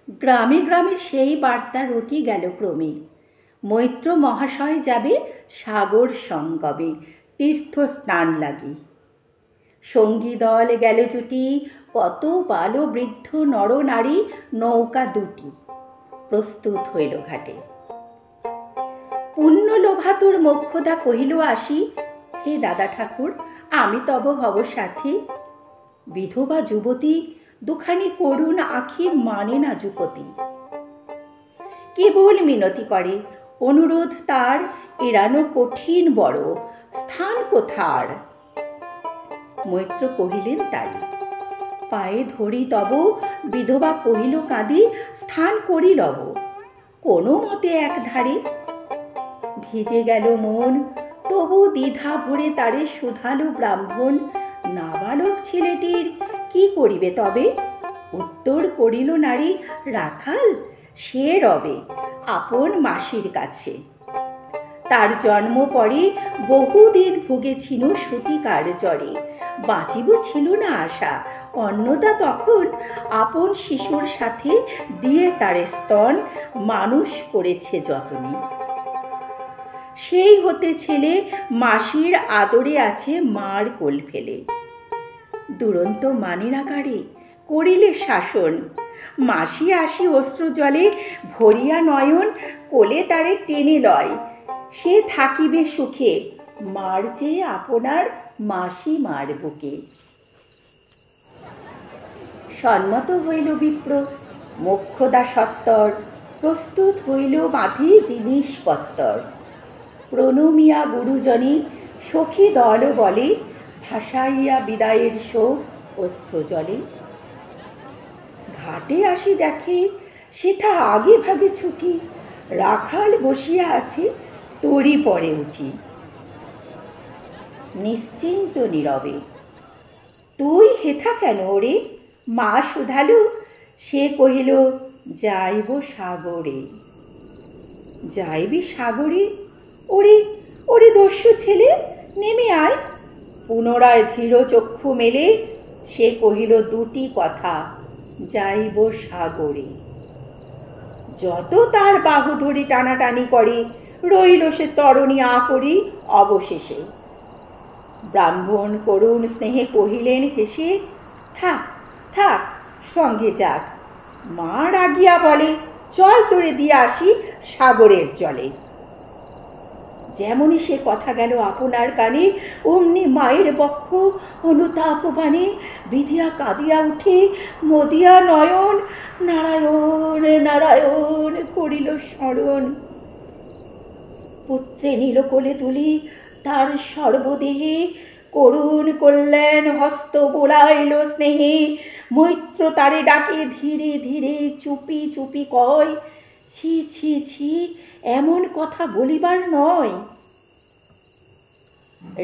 গ্রামে গ্রামে সেই বার্তা রটি গেল ক্রমে। মৈত্র মহাশয় যাবে সাগর সঙ্গমে তীর্থ স্নান লাগি। সঙ্গী দল গেল জুটি, কত বাল বৃদ্ধ নর নারী, নৌকা দুটি প্রস্তুত হইল ঘাটে। পুণ্য লোভাতুর মোক্ষদা কহিল আসি, হে দাদা ঠাকুর আমি তব হব সাথী। বিধবা যুবতী দুখানি করুণ আঁখি মানে না যুপতি। কেবল মিনতি করে, অনুরোধ তার এড়ানো কঠিন বড়, স্থান কোথার। মৈত্র কহিলেন তারি, পায়ে ধরি তব। বিধবা কহিল কাঁদি, স্থান করি লব কোনো মতে এক ধারে। ভিজে গেল মন, তবু দ্বিধা ভরে তারে শুধালো ব্রাহ্মণ, নাবালক ছেলেটির কি করিবে তবে? উত্তর করিল নারী, রাখাল সে রবে আপন মাসির কাছে। তার জন্ম পরে বহুদিন ভুগেছিল সতিকার জ্বরে, বাঁচিব ছিল না আশা। অন্নদা তখন আপন শিশুর সাথে দিয়ে তার স্তন মানুষ করেছে যতনে। সেই হতে ছেলে মাসির আদরে আছে মার কোল ফেলে। দুরন্ত মানিরাগারে করিলে শাসন, মাসি আসি অশ্রু জলে ভরিয়া নয়ন, কোলে তারে টেনে লয় সে থাকিবে সুখে, মার চেয়ে আপনার মাসি মার বুকে। সম্মত হইল বিপ্র, মোক্ষদা সত্তর প্রস্তুত হইল বাঁধি জিনিসপত্তর। প্রণমিয়া গুরুজনী সখী দল বলে, ভাসাইয়া বিদায়ের শোক অশ্রু জলে। ঘাটে আসি দেখে সেথা আগে ভাগে ছুটি, রাখাল বসিয়া আছে তরি পরে উঠি। নিশ্চিন্ত নীরবে, তুই হেথা কেন ওরে? মা শুধালো, সে কহিল যাইব সাগরে। যাইবি সাগরে? ওরে ওরে দস্যু ছেলে, নেমে আয়। পুনরায় ধীর চক্ষু মেলে সে কহিল দুটি কথা, যাইব সাগরে। যত তার বাহু ধরে টানাটানি করে, রইল সে তরণী আকরি অবশেষে। ব্রাহ্মণ করুণ স্নেহে কহিলেন হেসে, থাক থাক সঙ্গে যাক। মা রাগিয়া বলে, চল তোরে দিয়ে আসি সাগরের জলে। যেমনই সে কথা গেল আপনার কানে, অমনি মায়ের বক্ষ অনুতাপ বাণে বিধিয়া কাঁদিয়া উঠে মদিয়া নয়ন, নারায়ণ নারায়ণ করিল স্মরণ। পুত্রে নীল কোলে তুলি তার সর্বদেহে, করুণ কল্যাণ হস্ত বোলাইল স্নেহে। মৈত্র তারে ডাকে ধীরে ধীরে চুপি চুপি কয়, ছি ছি ছি এমন কথা বলিবার নয়।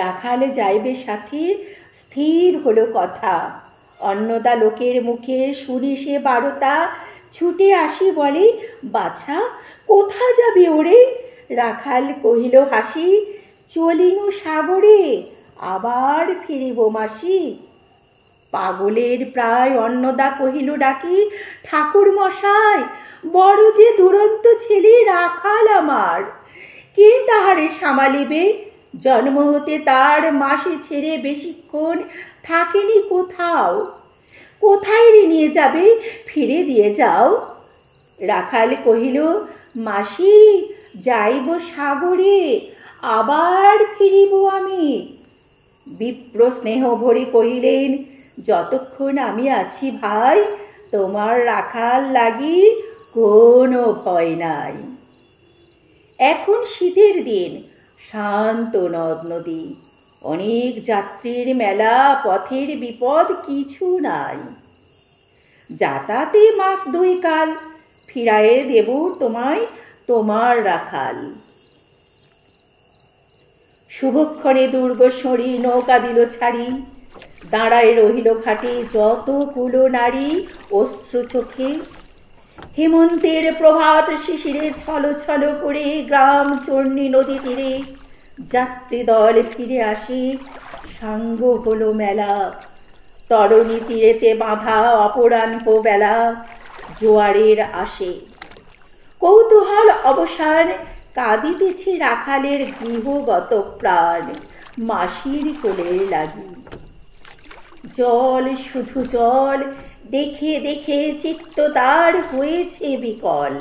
রাখাল যাইবে সাথে স্থির হলো কথা, অন্নদা লোকের মুখে শুনি সে বারতা। ছুটে আসি বলে, বাছা কোথা যাবে ওরে? রাখাল কহিল হাসি, চলিনু সাগরে আবার ফিরিব মাসি। পাগলের প্রায় অন্নদা কহিল ডাকি, ঠাকুর মশাই বড় যে দুরন্ত ছেলে রাখাল আমার, কে তাহারে সামালিবে? জন্ম হতে তার মাসি ছেড়ে বেশিক্ষণ থাকেনি কোথাও, কোথায় রে নিয়ে যাবে? ফিরে দিয়ে যাও। রাখাল কহিল, মাসি যাইব সাগরে আবার ফিরিব আমি। বিপ্র স্নেহ ভরে কহিলেন, যতক্ষণ আমি আছি ভাই, তোমার রাখাল লাগি কোনো ভয় নাই। এখন শীতের দিন, শান্ত নদ নদী, অনেক যাত্রীর মেলা, পথের বিপদ কিছু নাই। যাতাতে মাস দুই কাল, ফিরায়ে দেব তোমায় তোমার রাখাল। শুভক্ষণে দুর্গস্বরী নৌকা দিল ছাড়ি, দাঁড়ায় রহিল ঘাটে যত কুল নারী অশ্রু চোখে। হেমন্তের প্রভাত শিশিরে ছল ছল করে গ্রাম চূর্ণী নদী তীরে যাত্রী দল ফিরে আসে, সাঙ্গ হলো মেলা। তরণী তীরেতে বাঁধা অপরাহ্ন বেলা, জোয়ারের আসে। কৌতূহল অবসান, কাঁদিতেছে রাখালের গৃহগত প্রাণ, মাসির কোলের লাগি। জল শুধু জল, দেখে দেখে চিত্ত তার হয়েছে বিকল।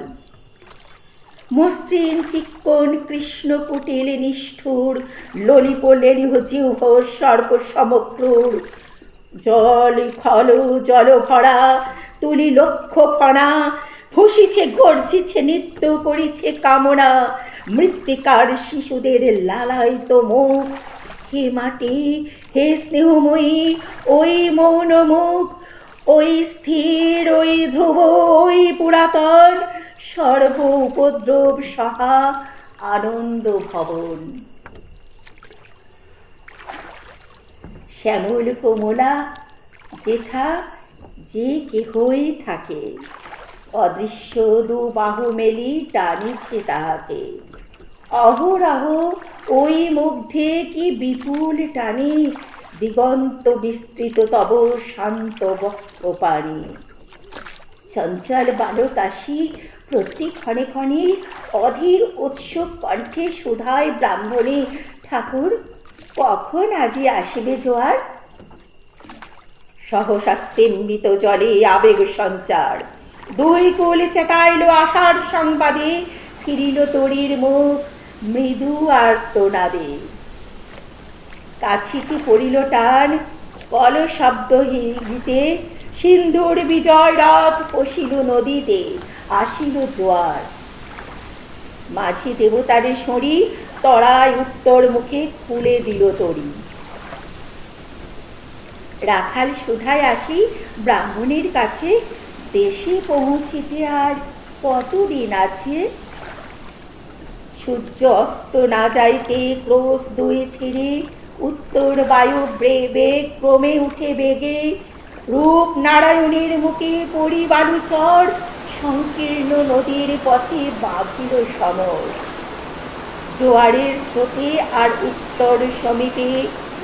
মসৃণ চিক্কণ কৃষ্ণ কুটিল নিষ্ঠুর, ললিপ লেলিহ জিহ্ব সর্প সমক্রূর। জল খল জল ভরা, তুলি লক্ষ ফণা, ফুঁসিছে গর্জিছে নৃত্য করিছে কামনা। মৃত্তিকার শিশুদের লালায়িত মুখ, হে মাটি হে স্নেহময়ী, ওই মৌন মুখ, ওই স্থির, ওই ধ্রুব, ওই পুরাতন, সর্ব উপদ্রব সহা আনন্দ ভবন। শ্যামল কমলা যেথা যে কেহই থাকে, অদৃশ্য দু বাহু মেলি টানিছে তাহাকে। অহরহ ওই মধ্যে কি বিপুল টানে, দিগন্ত বিস্তৃত তব শান্ত বক্ষ পানি। চঞ্চল বালক আসি প্রতি ক্ষণে ক্ষণে, অধীর উৎসুক কণ্ঠে সুধায় ব্রাহ্মণী, ঠাকুর কখন আজি আসিবে জোয়ার? সহশাস্তিমৃত জলে আবেগ সঞ্চার, দুই কুল চেতাইল আশার সংবাদে, ফিরিল তরীর মুখ মৃদু আর্তনাদে। কাছিতে পড়িল টান, কল শব্দ গীতে, সিন্ধুর বিজয় রথ পশিল নদীতে, আসিল জোয়ার। মাঝি দেবতারে সরি, তরায় উত্তর মুখে খুলে দিল তরি। রাখাল সুধায় আসি ব্রাহ্মণের কাছে, দেশে পৌঁছিতে আর কতদিন আছে? সূর্য অস্ত না যাইতে ক্রোশ দুই ছিঁড়ে, উত্তর বায়ু বেগ ক্রমে উঠে বেগে। রূপ নারায়ণের মুখে পড়ি বালুচর, সংকীর্ণ নদীর পথে বাঁধিল সমর। জোয়ারের স্রোতে আর উত্তর সমীপে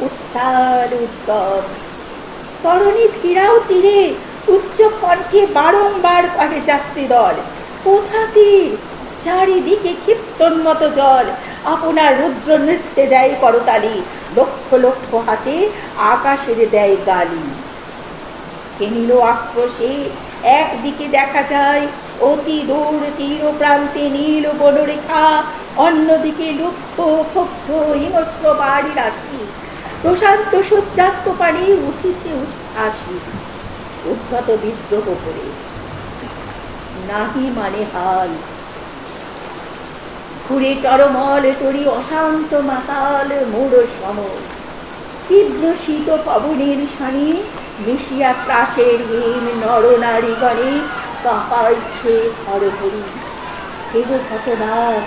উত্তাল উদ্যম। তরণী ফিরাও তীরে, উচ্চ কণ্ঠে বারংবার কহে যাত্রী দল, কোথা তীর? চারিদিকে ক্ষিপ্তোন্মত জল, আপনার রুদ্র নৃত্যে দেয় করতালি, লক্ষ লক্ষ হাতে আকাশের দেয় গালি। কেনিল আক্রোশে একদিকে দেখা যায় অতি দূর তীর প্রান্তে নীল বনরেখা, অন্যদিকে লুব্ধ ক্ষুব্ধ হিংস্র বাড়ি রাশি। প্রশান্ত সূর্যাস্ত পানি উঠিছে উচ্ছ্বাসী, উদ্ধত বিদ্রোহ করে নাহি মানে হাল। ঘুরে টরমল তরি অশান্ত মাতাল মোড় সম, তীব্র শীত পবনের শানি মিশিয়া ত্রাসের হিম নরনারীগণে কাঁপাইছে হরহরি। কেহ হতবাক,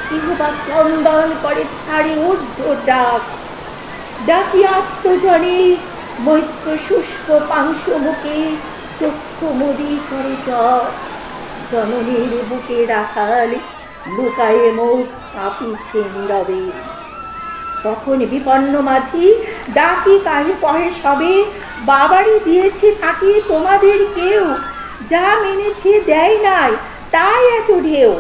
কেহ বা ক্রন্দন করে ছাড়ে ঊর্ধ্ব ডাক। ডাকি আত্মজনে মৈত্র শুষ্ক পাংশ মুখে, চক্ষু মুদি করে জননীর বুকে রাখাল লুকায়ে মুখ কাঁপিছে নীরবে। তখন বিপন্ন মাঝি ডাকি কাহে কহে সবে, বাবারই দিয়েছে ফাঁকি তোমাদের কেউ, যা মেনেছে দেয় নাই তাই এত ঢেউ।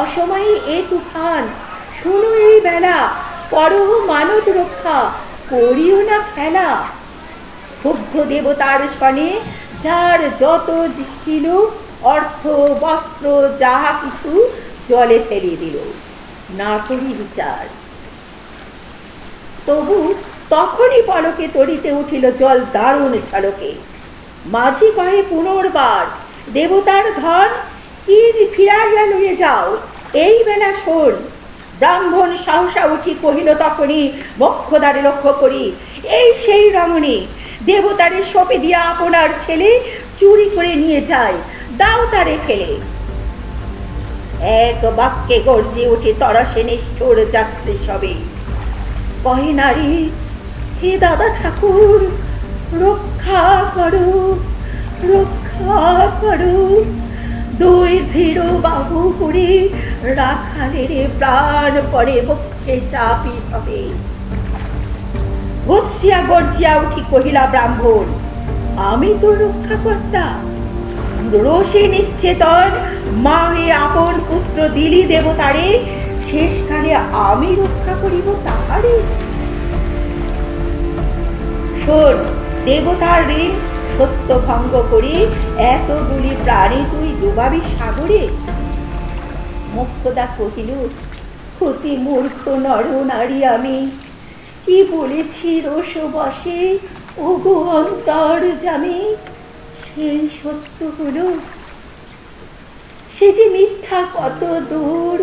অসময়ে এ তুফান, শুনো এই বেলা, করহ মানত রক্ষা, করিও না খেলা। ক্ষুব্ধ দেবতার সনে যার যত ছিল অর্থ বস্ত্র যাহা কিছু জলে ফেলে দিল, না করি বিচার। তবু তখনই পলকে তরিতে উঠিল জল দারুণ ঝলকে। মাঝি কহে পুনর্বার, দেবতার ধন কি ফিরাইয়া লইয়ে যাও, এই বেলা শোন। ব্রাহ্মণ সাহসা উঠি কহিল তখনই বক্ষদ্বারে লক্ষ্য করি, এই সেই রমণী, দেবতারে সঁপে দিয়া আপনার ছেলে চুরি করে নিয়ে যায়, দাও তারে ফেলে। এক বাক্যে গর্জে উঠে তরসে নিষ্ঠুর যাত্রী সবে। কহে নারী, হে দাদা ঠাকুর, রক্ষা করো, রক্ষা করো। দুই ধীর বাহু করে রাখালের প্রাণ পরে বক্ষে চাপি হবে। গর্জিয়া গর্জিয়া উঠি কহিলা ব্রাহ্মণ, আমি তো রক্ষাকর্তা, রোষে নিশ্চেতন মা হয়ে আপন পুত্র দিলি দেবতারে, শেষকালে আমি রক্ষা করিব তাহারে। শোন, দেবতার ঋণ সত্য ভঙ্গ করে এতগুলি প্রাণী তুই ডুবাবি সাগরে। মোক্ষদা কহিল, অতি মূর্খ নর নারী আমি, কি বলেছি রোষ বসে ওগো অন্তর জামি। সেই সত্য হলো, সে যে মিথ্যা কত দূর,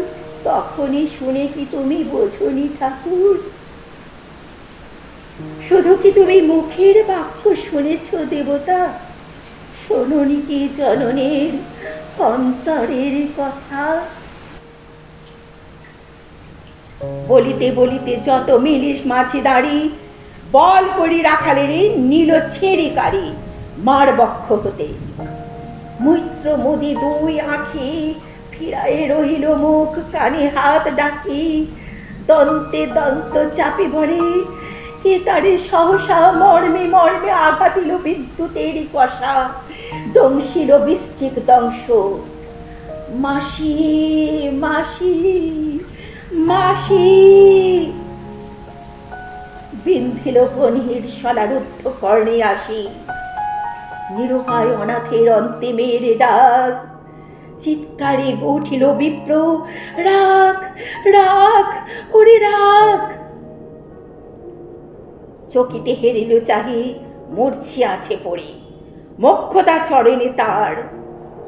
তখনই শুনে কি তুমি বোঝনি ঠাকুর? শুধু কি তুমি মুখের বাক্য শুনেছ দেবতা, শোনোনি কি জননের অন্তরের কথা? বলিতে বলিতে যত মিলিস মাঝি দাঁড়ি, বল করি রাখালের নীল ছেড়ে কারি মার বক্ষ হতে। মৈত্র মোদি দুই আঁখি ফিরায়ে রহিল মুখ, কানে হাত ডাকি দন্তে দন্ত চাপি বলে, কে তারে সহসা মর্মে মর্মে আঘাতিল বিদ্যুতেরই কষা, দংশিল বৃশ্চিক দংশ। মাসি মাসি মাসি বিন্ধিল গণীর সলারুদ্ধ কর্ণে আসি, নিরুপায় অনাথের অন্তিমের ডাক। চিৎকারে উঠিল বিপ্র, রাখ রাখ ওরে রাখ। চকিতে হেরিল চাহি, মূর্ছি আছে পড়ে, মোক্ষদা চরণে তার।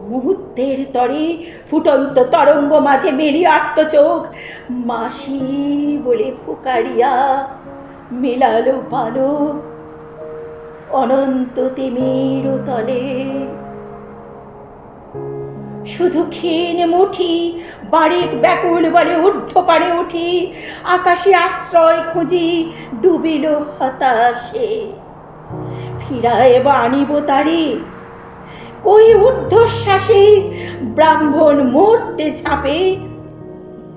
মুহূর্তের তরে ফুটন্ত তরঙ্গ মাঝে মেলি আর্ত চোখ, মাসি বলে ফুকারিয়া মেলালো বালক অনন্ত তিমির তলে। শুধু ক্ষীণ মুঠি বারিক ব্যাকুল বলে ঊর্ধ্ব পারে উঠি, আকাশে আশ্রয় খুঁজি ডুবিল হতাশে। ফিরায় বা আনিব তারে, কই ঊর্ধ্বশ্বাসে ব্রাহ্মণ মরতে ঝাঁপে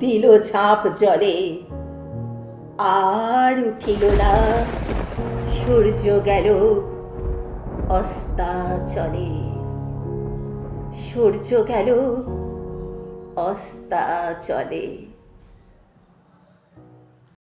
দিল ঝাঁপ জলে। আর উঠিল না, সূর্য গেল অস্তাচলে। সূর্য গেল অস্তাচলে।